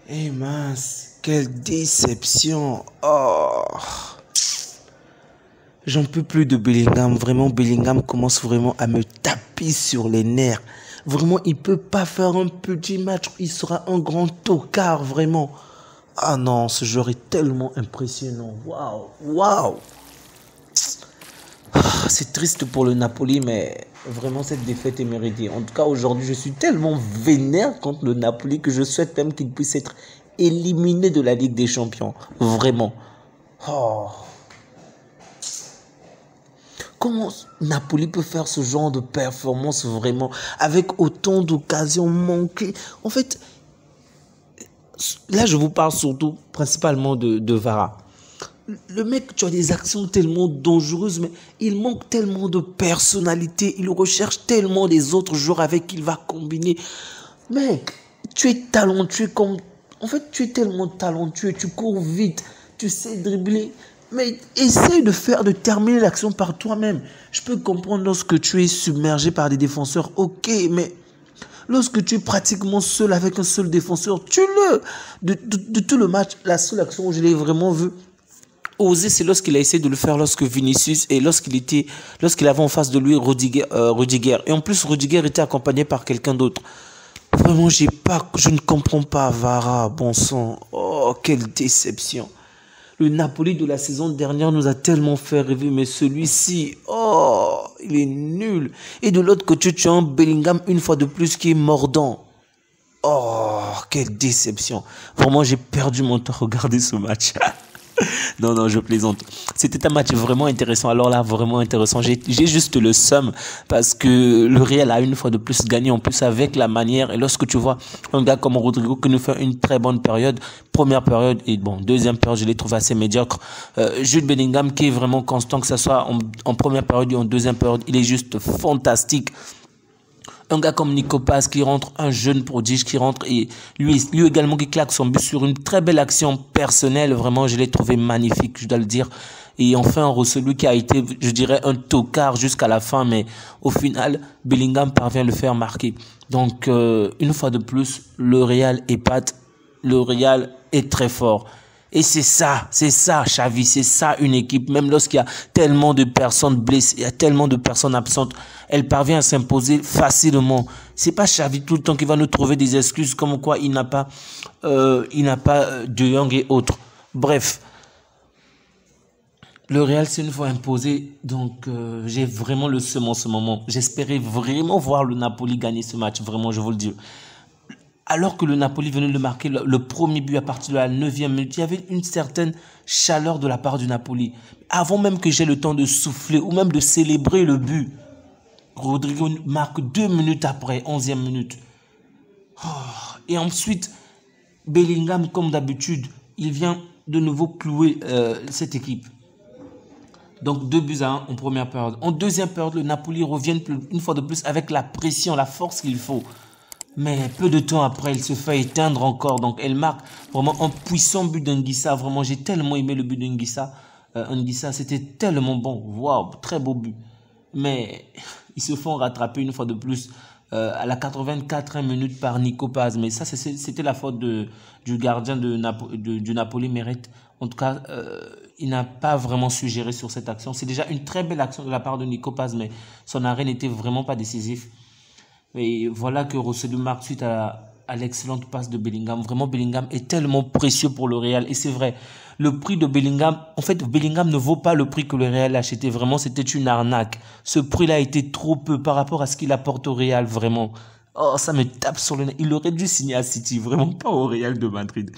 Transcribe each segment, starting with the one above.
Eh mince, quelle déception. Oh, j'en peux plus de Bellingham. Vraiment, Bellingham commence vraiment à me taper sur les nerfs. Vraiment, il peut pas faire un petit match. Il sera un grand tocard, vraiment. Ah non, ce joueur est tellement impressionnant. Waouh, waouh. C'est triste pour le Napoli, mais vraiment cette défaite est méritée. En tout cas, aujourd'hui, je suis tellement vénère contre le Napoli que je souhaite même qu'il puisse être éliminé de la Ligue des Champions. Vraiment. Oh. Comment Napoli peut faire ce genre de performance vraiment avec autant d'occasions manquées? En fait, là, je vous parle surtout principalement de Vara. Le mec, tu as des actions tellement dangereuses, mais il manque tellement de personnalité. Il recherche tellement des autres joueurs avec qui il va combiner. Mec, tu es talentueux comme... En fait, tu es tellement talentueux, tu cours vite, tu sais dribbler. Mais essaye de terminer l'action par toi-même. Je peux comprendre lorsque tu es submergé par des défenseurs, ok, mais... Lorsque tu es pratiquement seul avec un seul défenseur, tue-le. De tout le match, la seule action où je l'ai vraiment vu oser, c'est lorsqu'il a essayé de le faire lorsque Vinicius et lorsqu'il avait en face de lui Rudiger. Et en plus, Rudiger était accompagné par quelqu'un d'autre. Vraiment, je ne comprends pas Vara, bon sang. Oh, quelle déception. Le Napoli de la saison dernière nous a tellement fait rêver, mais celui-ci, oh, il est nul. Et de l'autre côté, tu as un Bellingham une fois de plus qui est mordant. Oh, quelle déception. Vraiment, j'ai perdu mon temps à regarder ce match. Non, je plaisante. C'était un match vraiment intéressant. Alors là, vraiment intéressant. J'ai juste le seum parce que le Real a une fois de plus gagné, en plus avec la manière. Et lorsque tu vois un gars comme Rodrigo qui nous fait une très bonne période, première période et bon, deuxième période, je l'ai trouvé assez médiocre. Jude Bellingham qui est vraiment constant, que ce soit en première période ou en deuxième période, il est juste fantastique. Un gars comme Nico Paz qui rentre, un jeune prodige qui rentre et lui également qui claque son but sur une très belle action personnelle. Vraiment, je l'ai trouvé magnifique, je dois le dire. Et enfin, celui qui a été, je dirais, un tocard jusqu'à la fin, mais au final, Bellingham parvient à le faire marquer. Donc, une fois de plus, le Real épate. Le Real est très fort. Et c'est ça, Xavi, c'est ça une équipe. Même lorsqu'il y a tellement de personnes blessées, il y a tellement de personnes absentes, elle parvient à s'imposer facilement. C'est pas Xavi tout le temps qui va nous trouver des excuses comme quoi il n'a pas De Jong et autres. Bref, le Real s'est une fois imposé, donc j'ai vraiment le seum en ce moment. J'espérais vraiment voir le Napoli gagner ce match, vraiment, je vous le dis. Alors que le Napoli venait de marquer le premier but à partir de la 9e minute, il y avait une certaine chaleur de la part du Napoli. Avant même que j'aie le temps de souffler ou même de célébrer le but, Rodrigo marque 2 minutes après, 11e minute. Oh. Et ensuite, Bellingham, comme d'habitude, il vient de nouveau clouer cette équipe. Donc 2-1 en première période. En deuxième période, le Napoli revient une fois de plus avec la pression, la force qu'il faut. Mais peu de temps après, il se fait éteindre encore. Donc, elle marque vraiment un puissant but d'Anguissa. Vraiment, j'ai tellement aimé le but d'Anguissa. Anguissa, c'était tellement bon. Waouh, très beau but. Mais ils se font rattraper une fois de plus à la 84e minute par Nico Paz. Mais ça, c'était la faute du gardien du Napoli Mérite. En tout cas, il n'a pas vraiment su gérer sur cette action. C'est déjà une très belle action de la part de Nico Paz, mais son arrêt n'était vraiment pas décisif. Et voilà que Rosselló marque suite à l'excellente passe de Bellingham. Vraiment, Bellingham est tellement précieux pour le Real. Et c'est vrai, le prix de Bellingham, en fait, Bellingham ne vaut pas le prix que le Real a acheté. Vraiment, c'était une arnaque. Ce prix-là a été trop peu par rapport à ce qu'il apporte au Real, vraiment. Oh, ça me tape sur le nez. Il aurait dû signer à City, vraiment pas au Real de Madrid.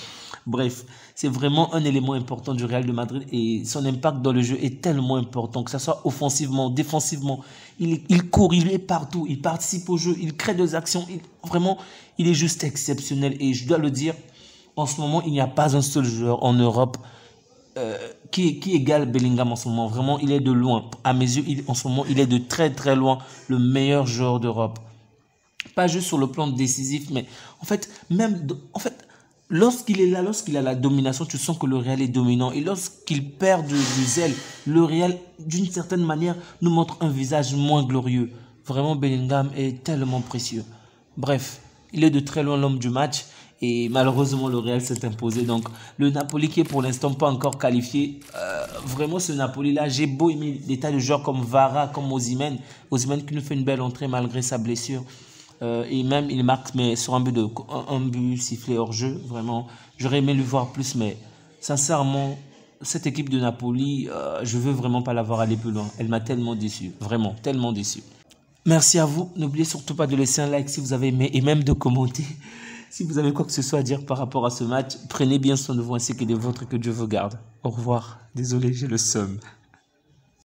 Bref, c'est vraiment un élément important du Real de Madrid et son impact dans le jeu est tellement important, que ce soit offensivement, défensivement. Il court, il est partout, il participe au jeu, il crée des actions. Vraiment, il est juste exceptionnel. Et je dois le dire, en ce moment, il n'y a pas un seul joueur en Europe qui égale Bellingham en ce moment. Vraiment, il est de loin. À mes yeux, en ce moment, il est de très très loin le meilleur joueur d'Europe. Pas juste sur le plan décisif, mais en fait, lorsqu'il est là, lorsqu'il a la domination, tu sens que le Real est dominant. Et lorsqu'il perd du zèle, le Real, d'une certaine manière, nous montre un visage moins glorieux. Vraiment, Bellingham est tellement précieux. Bref, il est de très loin l'homme du match. Et malheureusement, le Real s'est imposé. Donc, le Napoli qui est pour l'instant pas encore qualifié. Vraiment, ce Napoli-là, j'ai beau aimer des tas de joueurs comme Vara, comme Osimhen. Osimhen qui nous fait une belle entrée malgré sa blessure. Et même, il marque mais sur un but sifflé hors jeu. Vraiment, j'aurais aimé le voir plus. Mais sincèrement, cette équipe de Napoli, je veux vraiment pas la voir aller plus loin. Elle m'a tellement déçu. Vraiment, tellement déçu. Merci à vous. N'oubliez surtout pas de laisser un like si vous avez aimé et même de commenter. Si vous avez quoi que ce soit à dire par rapport à ce match, prenez bien soin de vous ainsi que des vôtres, que Dieu vous garde. Au revoir. Désolé, j'ai le seum.